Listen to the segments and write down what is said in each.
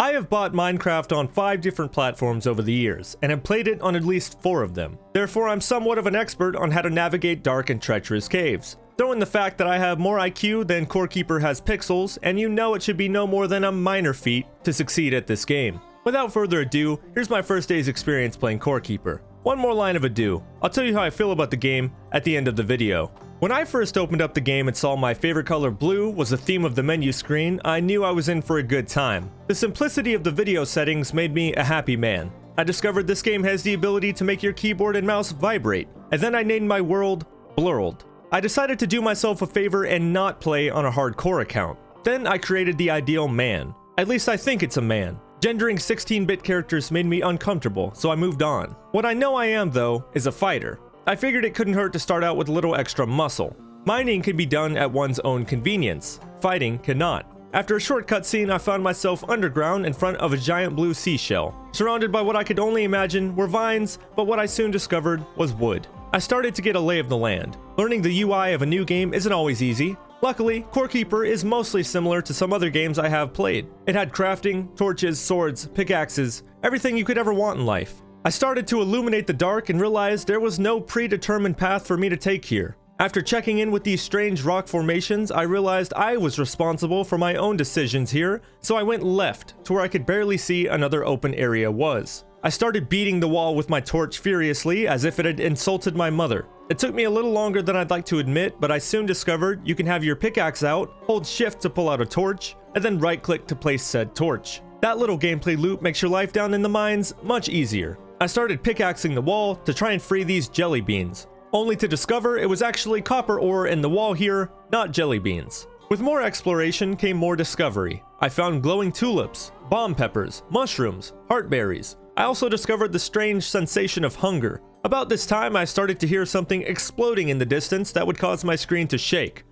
I have bought Minecraft on 5 different platforms over the years, and have played it on at least 4 of them. Therefore, I'm somewhat of an expert on how to navigate dark and treacherous caves. Throw in the fact that I have more IQ than Corekeeper has pixels, and you know it should be no more than a minor feat to succeed at this game. Without further ado, here's my first day's experience playing Corekeeper. One more line of ado. I'll tell you how I feel about the game at the end of the video. When I first opened up the game and saw my favorite color blue was the theme of the menu screen, I knew I was in for a good time. The simplicity of the video settings made me a happy man. I discovered this game has the ability to make your keyboard and mouse vibrate, and then I named my world Blurled. I decided to do myself a favor and not play on a hardcore account. Then I created the ideal man. At least I think it's a man. Gendering 16-bit characters made me uncomfortable, so I moved on. What I know I am, though, is a fighter. I figured it couldn't hurt to start out with a little extra muscle. Mining can be done at one's own convenience. Fighting cannot. After a short cutscene, I found myself underground in front of a giant blue seashell, surrounded by what I could only imagine were vines, but what I soon discovered was wood. I started to get a lay of the land. Learning the UI of a new game isn't always easy. Luckily, Corekeeper is mostly similar to some other games I have played. It had crafting, torches, swords, pickaxes, everything you could ever want in life. I started to illuminate the dark and realized there was no predetermined path for me to take here. After checking in with these strange rock formations, I realized I was responsible for my own decisions here, so I went left to where I could barely see another open area was. I started beating the wall with my torch furiously as if it had insulted my mother. It took me a little longer than I'd like to admit, but I soon discovered you can have your pickaxe out, hold shift to pull out a torch, and then right click to place said torch. That little gameplay loop makes your life down in the mines much easier. I started pickaxing the wall to try and free these jelly beans, only to discover it was actually copper ore in the wall here, not jelly beans. With more exploration came more discovery. I found glowing tulips, bomb peppers, mushrooms, heartberries. I also discovered the strange sensation of hunger. About this time, I started to hear something exploding in the distance that would cause my screen to shake.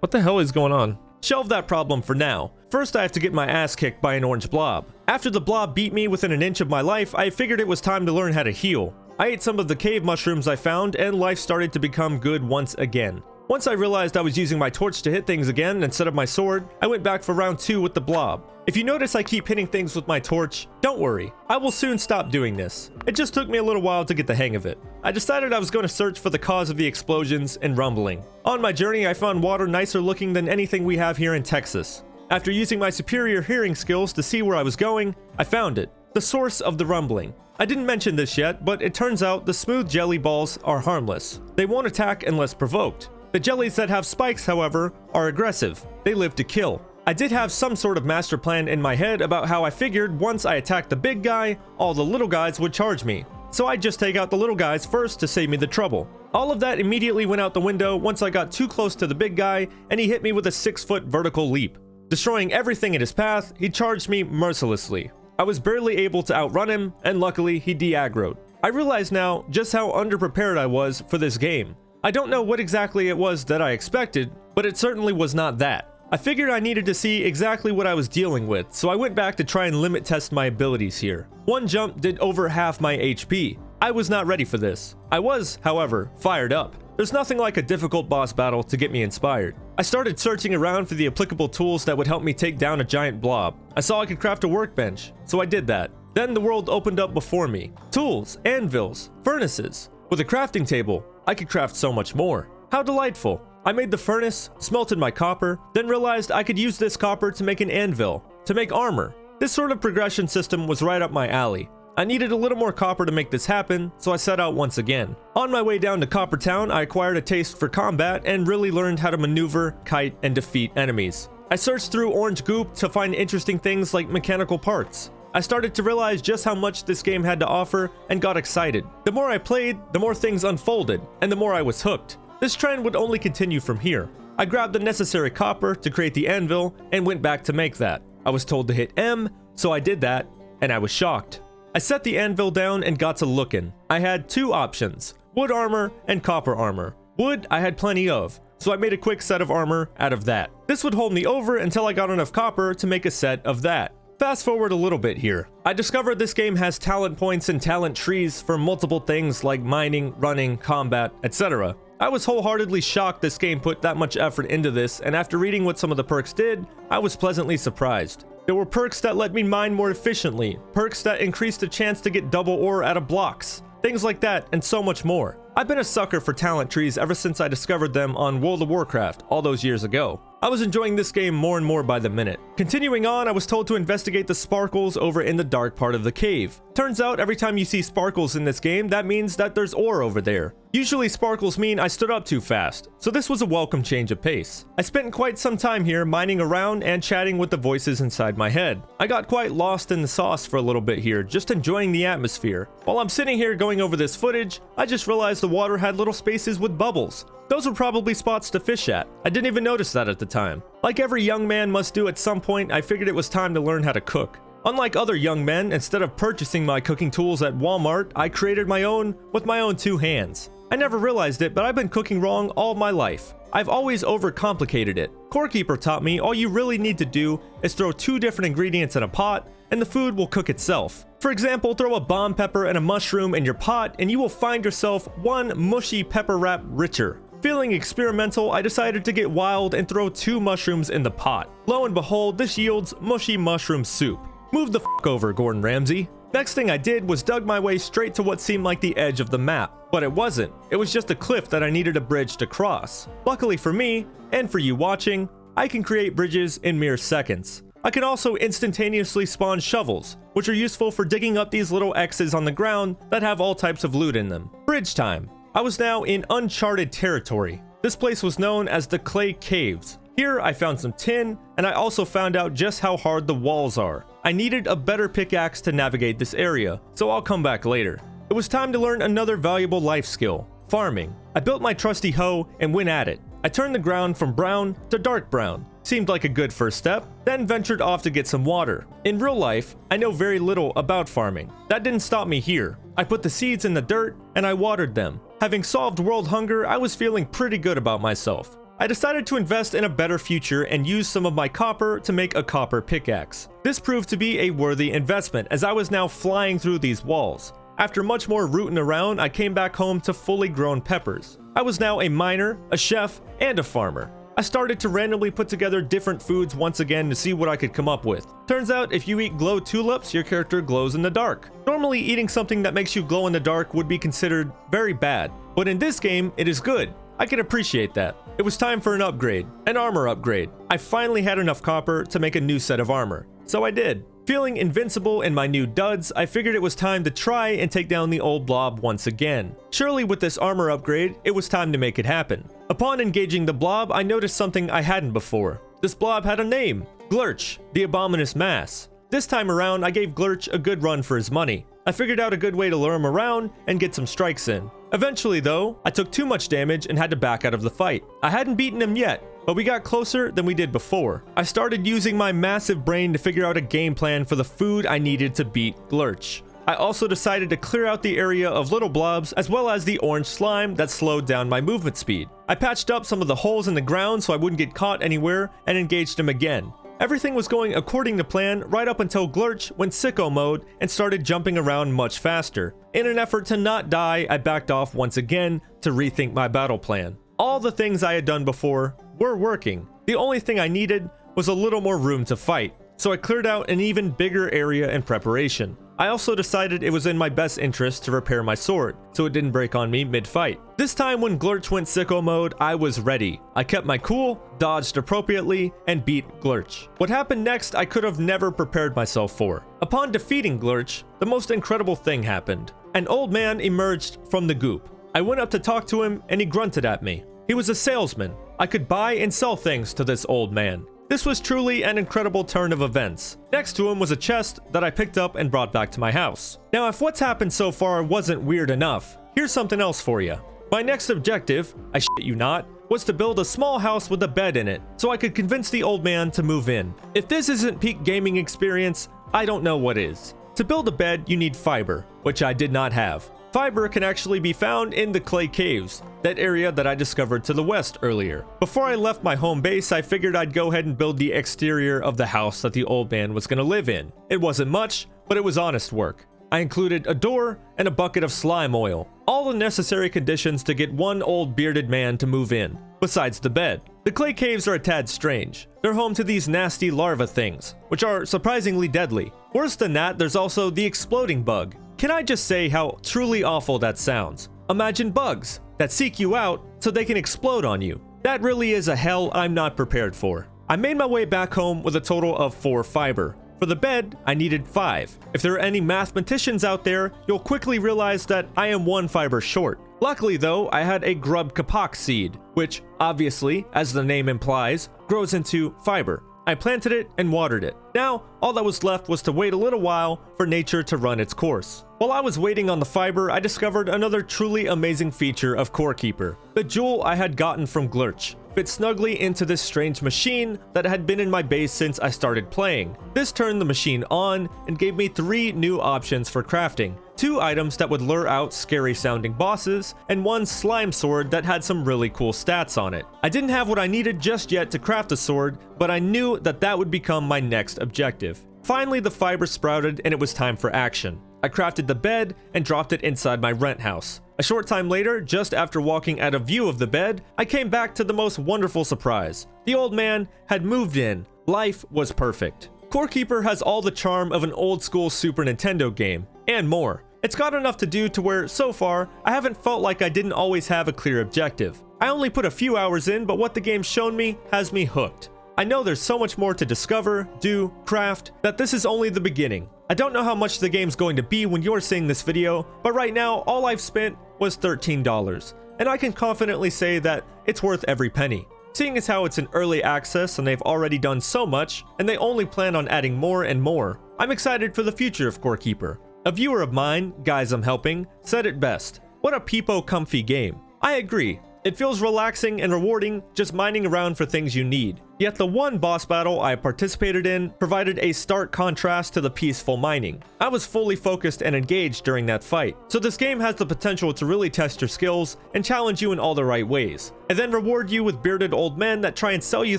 What the hell is going on? Shelve that problem for now. First, I have to get my ass kicked by an orange blob. After the blob beat me within an inch of my life, I figured it was time to learn how to heal. I ate some of the cave mushrooms I found, and life started to become good once again. Once I realized I was using my torch to hit things again instead of my sword, I went back for round 2 with the blob. If you notice I keep hitting things with my torch, don't worry, I will soon stop doing this. It just took me a little while to get the hang of it. I decided I was going to search for the cause of the explosions and rumbling. On my journey, I found water nicer looking than anything we have here in Texas. After using my superior hearing skills to see where I was going, I found it, the source of the rumbling. I didn't mention this yet, but it turns out the smooth jelly balls are harmless. They won't attack unless provoked. The jellies that have spikes, however, are aggressive. They live to kill. I did have some sort of master plan in my head about how I figured once I attacked the big guy, all the little guys would charge me. So I'd just take out the little guys first to save me the trouble. All of that immediately went out the window once I got too close to the big guy and he hit me with a 6-foot vertical leap. Destroying everything in his path, he charged me mercilessly. I was barely able to outrun him, and luckily he de-aggroed. I realize now just how underprepared I was for this game. I don't know what exactly it was that I expected, but it certainly was not that. I figured I needed to see exactly what I was dealing with, so I went back to try and limit test my abilities here. One jump did over half my HP. I was not ready for this. I was, however, fired up. There's nothing like a difficult boss battle to get me inspired. I started searching around for the applicable tools that would help me take down a giant blob. I saw I could craft a workbench, so I did that. Then the world opened up before me. Tools, anvils, furnaces. With a crafting table, I could craft so much more. How delightful. I made the furnace, smelted my copper, then realized I could use this copper to make an anvil, to make armor. This sort of progression system was right up my alley. I needed a little more copper to make this happen, so I set out once again. On my way down to Copper Town, I acquired a taste for combat and really learned how to maneuver, kite, and defeat enemies. I searched through orange goop to find interesting things like mechanical parts. I started to realize just how much this game had to offer and got excited. The more I played, the more things unfolded, and the more I was hooked. This trend would only continue from here. I grabbed the necessary copper to create the anvil and went back to make that. I was told to hit M, so I did that, and I was shocked. I set the anvil down and got to looking. I had 2 options, wood armor and copper armor. Wood I had plenty of, so I made a quick set of armor out of that. This would hold me over until I got enough copper to make a set of that. Fast forward a little bit here. I discovered this game has talent points and talent trees for multiple things like mining, running, combat, etc. I was wholeheartedly shocked this game put that much effort into this, and after reading what some of the perks did, I was pleasantly surprised. There were perks that let me mine more efficiently, perks that increased the chance to get double ore out of blocks, things like that, and so much more. I've been a sucker for talent trees ever since I discovered them on World of Warcraft all those years ago. I was enjoying this game more and more by the minute. Continuing on, I was told to investigate the sparkles over in the dark part of the cave. Turns out every time you see sparkles in this game, that means that there's ore over there. Usually sparkles mean I stood up too fast, so this was a welcome change of pace. I spent quite some time here mining around and chatting with the voices inside my head. I got quite lost in the sauce for a little bit here, just enjoying the atmosphere. While I'm sitting here going over this footage, I just realized the water had little spaces with bubbles. Those were probably spots to fish at. I didn't even notice that at the time. Like every young man must do at some point, I figured it was time to learn how to cook. Unlike other young men, instead of purchasing my cooking tools at Walmart, I created my own with my own 2 hands. I never realized it, but I've been cooking wrong all my life. I've always overcomplicated it. Corekeeper taught me all you really need to do is throw 2 different ingredients in a pot, and the food will cook itself. For example, throw a bomb pepper and a mushroom in your pot, and you will find yourself 1 mushy pepper wrap richer. Feeling experimental, I decided to get wild and throw 2 mushrooms in the pot. Lo and behold, this yields mushy mushroom soup. Move the f*** over, Gordon Ramsay. Next thing I did was dug my way straight to what seemed like the edge of the map. But it wasn't. It was just a cliff that I needed a bridge to cross. Luckily for me, and for you watching, I can create bridges in mere seconds. I can also instantaneously spawn shovels, which are useful for digging up these little X's on the ground that have all types of loot in them. Bridge time. I was now in uncharted territory. This place was known as the Clay Caves. Here I found some tin, and I also found out just how hard the walls are. I needed a better pickaxe to navigate this area, so I'll come back later. It was time to learn another valuable life skill, farming. I built my trusty hoe and went at it. I turned the ground from brown to dark brown. Seemed like a good first step, then ventured off to get some water. In real life, I know very little about farming. That didn't stop me here. I put the seeds in the dirt and I watered them. Having solved world hunger, I was feeling pretty good about myself. I decided to invest in a better future and use some of my copper to make a copper pickaxe. This proved to be a worthy investment as I was now flying through these walls. After much more rooting around, I came back home to fully grown peppers. I was now a miner, a chef, and a farmer. I started to randomly put together different foods once again to see what I could come up with. Turns out if you eat glow tulips, your character glows in the dark. Normally eating something that makes you glow in the dark would be considered very bad, but in this game it is good. I can appreciate that. It was time for an upgrade, an armor upgrade. I finally had enough copper to make a new set of armor, so I did. Feeling invincible in my new duds, I figured it was time to try and take down the old blob once again. Surely with this armor upgrade, it was time to make it happen. Upon engaging the blob, I noticed something I hadn't before. This blob had a name, Glurch, the Abominous Mass. This time around, I gave Glurch a good run for his money. I figured out a good way to lure him around and get some strikes in. Eventually though, I took too much damage and had to back out of the fight. I hadn't beaten him yet, but we got closer than we did before. I started using my massive brain to figure out a game plan for the food I needed to beat Glurch. I also decided to clear out the area of little blobs as well as the orange slime that slowed down my movement speed. I patched up some of the holes in the ground so I wouldn't get caught anywhere and engaged him again. Everything was going according to plan right up until Glurch went sicko mode and started jumping around much faster. In an effort to not die, I backed off once again to rethink my battle plan. All the things I had done before were working. The only thing I needed was a little more room to fight, so I cleared out an even bigger area in preparation. I also decided it was in my best interest to repair my sword, so it didn't break on me mid-fight. This time when Glurch went sicko mode, I was ready. I kept my cool, dodged appropriately, and beat Glurch. What happened next I could have never prepared myself for. Upon defeating Glurch, the most incredible thing happened. An old man emerged from the goop. I went up to talk to him and he grunted at me. He was a salesman. I could buy and sell things to this old man. This was truly an incredible turn of events. Next to him was a chest that I picked up and brought back to my house. Now if what's happened so far wasn't weird enough, here's something else for you. My next objective, I shit you not, was to build a small house with a bed in it, so I could convince the old man to move in. If this isn't peak gaming experience, I don't know what is. To build a bed, you need fiber, which I did not have. Fiber can actually be found in the Clay Caves, that area that I discovered to the west earlier. Before I left my home base, I figured I'd go ahead and build the exterior of the house that the old man was going to live in. It wasn't much, but it was honest work. I included a door and a bucket of slime oil, all the necessary conditions to get one old bearded man to move in, besides the bed. The clay caves are a tad strange. They're home to these nasty larva things, which are surprisingly deadly. Worse than that, there's also the exploding bug. Can I just say how truly awful that sounds? Imagine bugs that seek you out so they can explode on you. That really is a hell I'm not prepared for. I made my way back home with a total of 4 fiber. For the bed, I needed 5. If there are any mathematicians out there, you'll quickly realize that I am 1 fiber short. Luckily though, I had a grub kapok seed, which obviously, as the name implies, grows into fiber. I planted it and watered it. Now, all that was left was to wait a little while for nature to run its course. While I was waiting on the fiber, I discovered another truly amazing feature of Core Keeper. The jewel I had gotten from Glurch fit snugly into this strange machine that had been in my base since I started playing. This turned the machine on and gave me 3 new options for crafting. 2 items that would lure out scary sounding bosses, and 1 slime sword that had some really cool stats on it. I didn't have what I needed just yet to craft a sword, but I knew that that would become my next objective. Finally, the fiber sprouted and it was time for action. I crafted the bed and dropped it inside my rent house. A short time later, just after walking out of view of the bed, I came back to the most wonderful surprise. The old man had moved in. Life was perfect. Core Keeper has all the charm of an old school Super Nintendo game, and more. It's got enough to do to where, so far, I haven't felt like I didn't always have a clear objective. I only put a few hours in, but what the game's shown me has me hooked. I know there's so much more to discover, do, craft, that this is only the beginning. I don't know how much the game's going to be when you're seeing this video, but right now, all I've spent was $13, and I can confidently say that it's worth every penny. Seeing as how it's in early access and they've already done so much, and they only plan on adding more and more, I'm excited for the future of Core Keeper. A viewer of mine, Guys I'm Helping, said it best. What a peepo comfy game. I agree. It feels relaxing and rewarding just mining around for things you need. Yet the one boss battle I participated in provided a stark contrast to the peaceful mining. I was fully focused and engaged during that fight, so this game has the potential to really test your skills and challenge you in all the right ways, and then reward you with bearded old men that try and sell you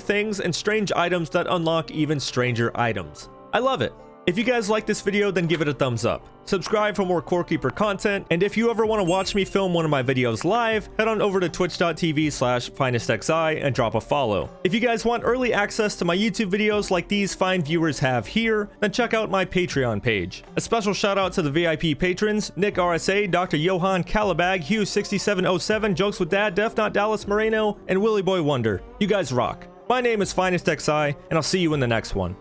things and strange items that unlock even stranger items. I love it. If you guys like this video, then give it a thumbs up. Subscribe for more Core Keeper content, and if you ever want to watch me film one of my videos live, head on over to twitch.tv/FinestXI and drop a follow. If you guys want early access to my YouTube videos like these fine viewers have here, then check out my Patreon page. A special shout out to the VIP patrons, Nick RSA, Dr. Johan Calabag, Hugh6707, Jokes with Dad, Def Not Dallas Moreno, and Willy Boy Wonder. You guys rock. My name is FinestXI, and I'll see you in the next one.